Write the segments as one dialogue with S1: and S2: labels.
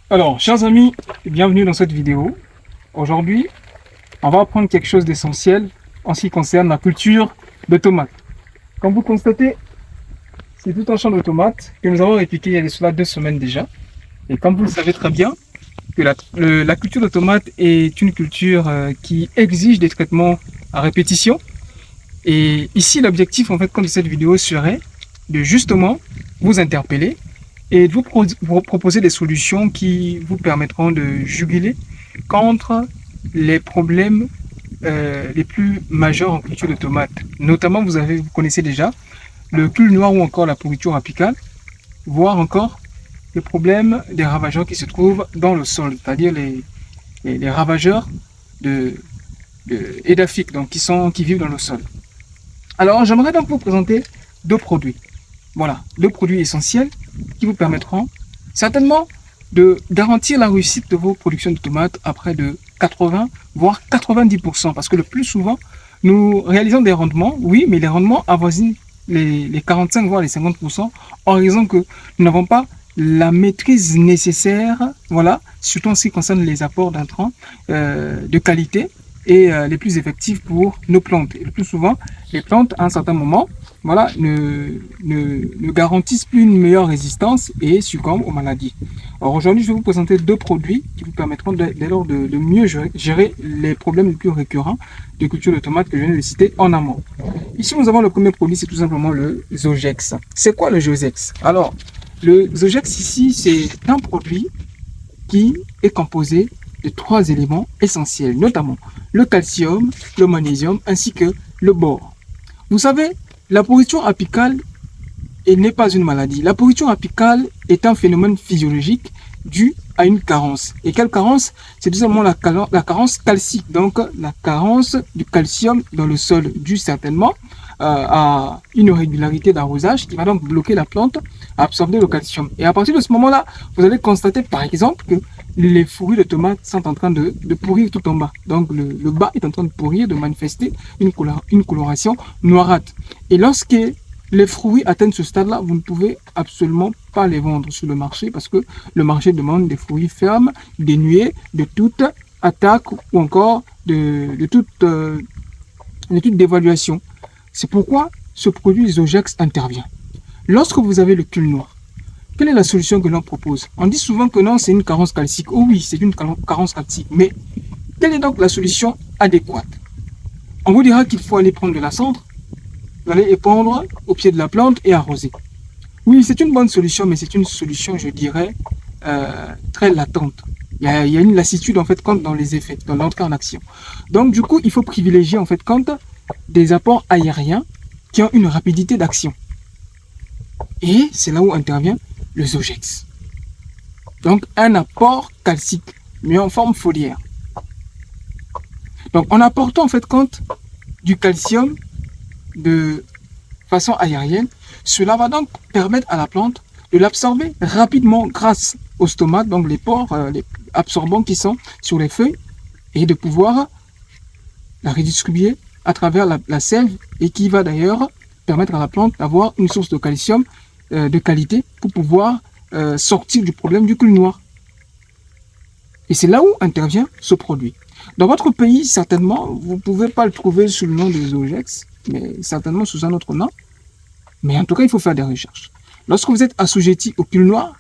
S1: Alors, chers amis, bienvenue dans cette vidéo. Aujourd'hui, on va apprendre quelque chose d'essentiel en ce qui concerne la culture de tomates. Comme vous constatez, c'est tout un champ de tomates que nous avons répliqué il y a de cela 2 semaines déjà. Et comme vous le savez très bien, que la culture de tomates est une culture qui exige des traitements à répétition. Et ici, l'objectif en fait comme de cette vidéo serait de justement vous interpeller et de vous proposer des solutions qui vous permettront de juguler contre les problèmes les plus majeurs en culture de tomates. Notamment, vous connaissez déjà le pull noir ou encore la pourriture apicale, voire encore le problème des ravageurs qui se trouvent dans le sol, c'est-à-dire les ravageurs de, édaphiques, donc qui vivent dans le sol. Alors, j'aimerais donc vous présenter deux produits. Voilà, deux produits essentiels qui vous permettront certainement de garantir la réussite de vos productions de tomates à près de 80 voire 90%. Parce que le plus souvent, nous réalisons des rendements, oui, mais les rendements avoisinent les 45 voire les 50% en raison que nous n'avons pas la maîtrise nécessaire, voilà, surtout en ce qui concerne les apports d'intrants de qualité et les plus effectifs pour nos plantes. Et le plus souvent, les plantes, à un certain moment, voilà, ne garantissent plus une meilleure résistance et succombent aux maladies. Alors aujourd'hui, je vais vous présenter deux produits qui vous permettront dès lors de mieux gérer les problèmes les plus récurrents de culture de tomates que je viens de citer en amont. Ici, nous avons le premier produit, c'est tout simplement le Zogex. C'est quoi le Zogex? Alors, le Zogex ici, c'est un produit qui est composé de 3 éléments essentiels, notamment le calcium, le magnésium ainsi que le bore. Vous savez, la pourriture apicale n'est pas une maladie. La pourriture apicale est un phénomène physiologique dû à une carence. Et quelle carence? C'est tout simplement la carence calcique, donc la carence du calcium dans le sol, dû certainement à une irrégularité d'arrosage qui va donc bloquer la plante à absorber le calcium. Et à partir de ce moment-là, vous allez constater par exemple que les fruits de tomates sont en train de pourrir tout en bas. Donc le bas est en train de pourrir, de manifester une coloration noirâtre. Et lorsque les fruits atteignent ce stade-là, vous ne pouvez absolument pas les vendre sur le marché parce que le marché demande des fruits fermes, dénués de toute attaque ou encore de toute dévaluation. C'est pourquoi ce produit Zogex intervient. Lorsque vous avez le cul noir, quelle est la solution que l'on propose? On dit souvent que non, c'est une carence calcique. Oh oui, c'est une carence calcique. Mais quelle est donc la solution adéquate? On vous dira qu'il faut aller prendre de la cendre, vous allez épandre au pied de la plante et arroser. Oui, c'est une bonne solution, mais c'est une solution, je dirais, très latente. Il y a une lassitude en fait compte dans les effets, dans l'entrée en action. Donc du coup, il faut privilégier en fait compte des apports aériens qui ont une rapidité d'action. Et c'est là où intervient le Zogex. Donc un apport calcique, mais en forme foliaire. Donc en apportant en fait compte du calcium de façon aérienne, cela va donc permettre à la plante de l'absorber rapidement grâce aux stomates, donc les pores les absorbants qui sont sur les feuilles, et de pouvoir la redistribuer à travers la sève et qui va d'ailleurs permettre à la plante d'avoir une source de calcium de qualité pour pouvoir sortir du problème du cul noir. Et c'est là où intervient ce produit. Dans votre pays, certainement, vous ne pouvez pas le trouver sous le nom de Zogex, mais certainement sous un autre nom. Mais en tout cas, il faut faire des recherches. Lorsque vous êtes assujetti au cul noir,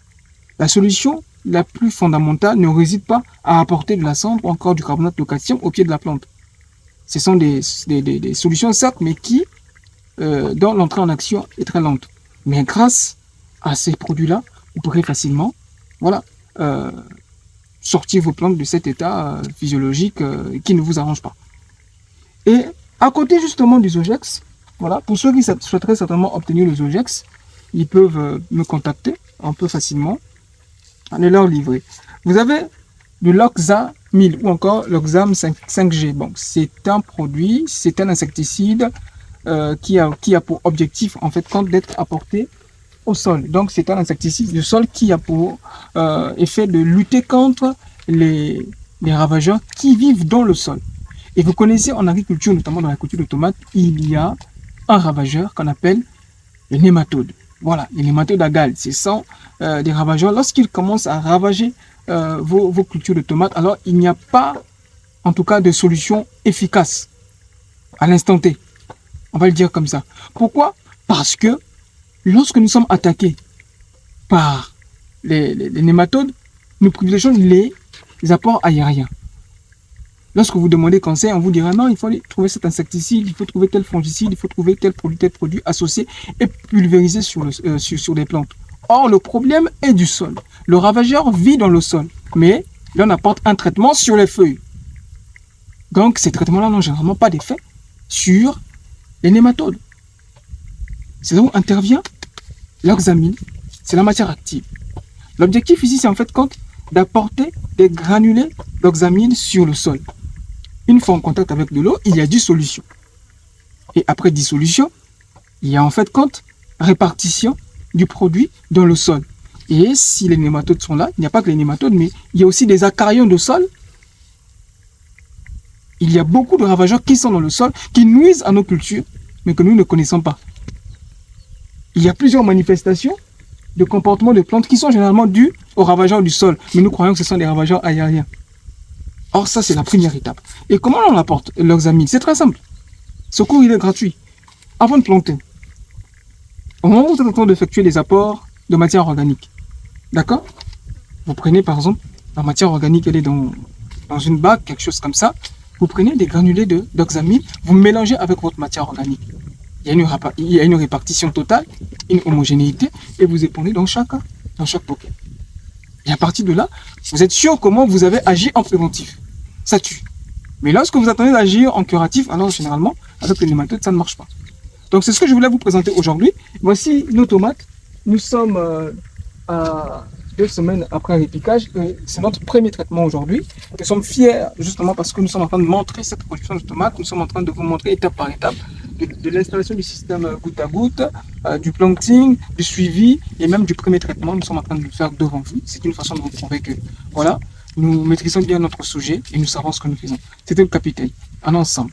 S1: la solution la plus fondamentale ne réside pas à apporter de la cendre ou encore du carbonate de calcium au pied de la plante. Ce sont des solutions certes, mais qui, dont l'entrée en action est très lente. Mais grâce à ces produits-là, vous pourrez facilement, voilà, sortir vos plantes de cet état physiologique qui ne vous arrange pas. Et à côté justement du Zogex, voilà, pour ceux qui souhaiteraient certainement obtenir le Zogex, ils peuvent me contacter un peu facilement, et leur livrer. Vous avez de l'Oxa 1000 ou encore l'Oxam 5G. Bon, c'est un produit, c'est un insecticide qui a pour objectif en fait d'être apporté au sol. Donc c'est un insecticide du sol qui a pour effet de lutter contre les ravageurs qui vivent dans le sol. Et vous connaissez en agriculture, notamment dans la culture de tomates, il y a un ravageur qu'on appelle le nématode. Voilà, les nématodes à Galles, ce sont des ravageurs. Lorsqu'ils commencent à ravager vos cultures de tomates, alors il n'y a pas, en tout cas, de solution efficace à l'instant T. On va le dire comme ça. Pourquoi? Parce que lorsque nous sommes attaqués par les nématodes, nous privilégions les apports aériens. Lorsque vous demandez conseil, on vous dira non, il faut trouver cet insecticide, il faut trouver tel fongicide, il faut trouver tel produit associé et pulvériser sur les plantes. Or, le problème est du sol. Le ravageur vit dans le sol, mais il en apporte un traitement sur les feuilles. Donc, ces traitements-là n'ont généralement pas d'effet sur les nématodes. C'est là où intervient l'oxamine, c'est la matière active. L'objectif ici, c'est en fait d'apporter des granulés d'oxamine sur le sol. Une fois en contact avec de l'eau, il y a dissolution. Et après dissolution, il y a en fait répartition du produit dans le sol. Et si les nématodes sont là, il n'y a pas que les nématodes, mais il y a aussi des acariens de sol. Il y a beaucoup de ravageurs qui sont dans le sol, qui nuisent à nos cultures, mais que nous ne connaissons pas. Il y a plusieurs manifestations de comportements de plantes qui sont généralement dus aux ravageurs du sol, mais nous croyons que ce sont des ravageurs aériens. Or, ça, c'est la première étape. Et comment on apporte l'oxamine? C'est très simple. Ce cours, il est gratuit. Avant de planter, au moment où vous êtes en train d'effectuer les apports de matière organique, d'accord? Vous prenez, par exemple, la matière organique, elle est dans une bague, quelque chose comme ça. Vous prenez des granulés d'oxamine, vous mélangez avec votre matière organique. Il y a une répartition totale, une homogénéité, et vous épandez dans chaque pocket. Et à partir de là, vous êtes sûr comment vous avez agi en préventif. Ça tue. Mais lorsque vous attendez d'agir en curatif, alors généralement, avec les nématodes, ça ne marche pas. Donc c'est ce que je voulais vous présenter aujourd'hui. Voici nos tomates. Nous sommes à 2 semaines après un piquage. C'est notre premier traitement aujourd'hui. Nous sommes fiers justement parce que nous sommes en train de montrer cette production de tomates. Nous sommes en train de vous montrer étape par étape de l'installation du système goutte à goutte, du planting, du suivi et même du premier traitement. Nous sommes en train de le faire devant vous. C'est une façon de vous prouver que voilà, nous maîtrisons bien notre sujet et nous savons ce que nous faisons. C'était le capitaine. En ensemble.